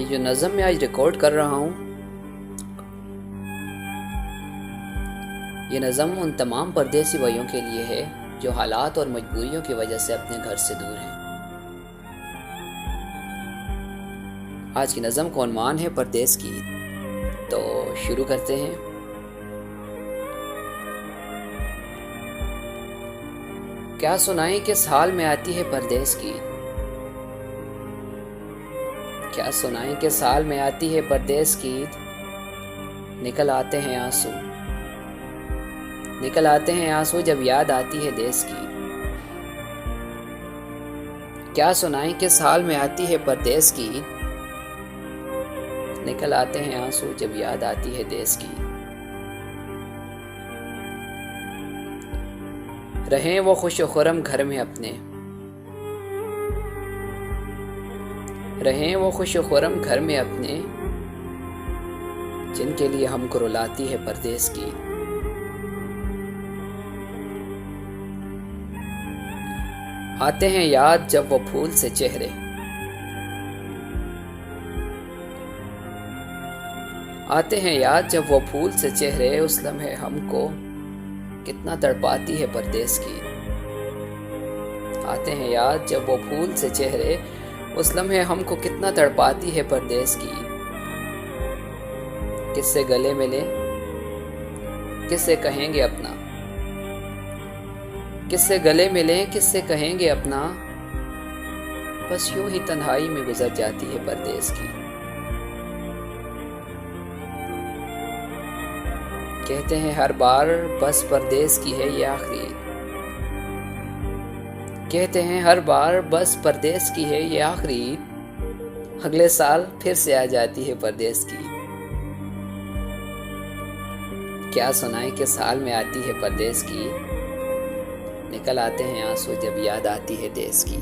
ये जो नज़म मैं आज रिकॉर्ड कर रहा हूँ, ये नज़म उन तमाम परदेसी भाइयों के लिए है जो हालात और मजबूरियों की वजह से अपने घर से दूर हैं। आज की नज़म का उन्वान है परदेस की। तो शुरू करते हैं। क्या सुनाएं किस हाल में आती है परदेस की, क्या सुनाएं किस हाल में आती है परदेस की। निकल आते हैं आंसू, निकल आते हैं आंसू जब याद आती है देश की। क्या सुनाएं किस हाल में आती है परदेस की, निकल आते हैं आंसू जब याद आती है देश की। रहें वो खुश खुरम घर में अपने, रहें वो खुश खुरम घर में अपने, जिनके लिए हमको रुलाती है परदेस की। आते हैं याद जब वो फूल से चेहरे, आते हैं याद जब वो फूल से चेहरे, उस लम्हे हमको कितना तड़पाती है परदेस की। आते हैं याद जब वो फूल से चेहरे, उस लम्हे हमको कितना तड़पाती है परदेस की। किससे गले मिले, किससे कहेंगे अपना, किससे गले मिले, किससे कहेंगे अपना, बस यूं ही तन्हाई में गुजर जाती है परदेस की। कहते हैं हर बार बस परदेस की है ये आखिरी, कहते हैं हर बार बस परदेस की है ये आखिरी, अगले साल फिर से आ जाती है परदेस की। क्या सुनाएं किस हाल में आती है परदेस की, निकल आते हैं आंसू जब याद आती है देश की।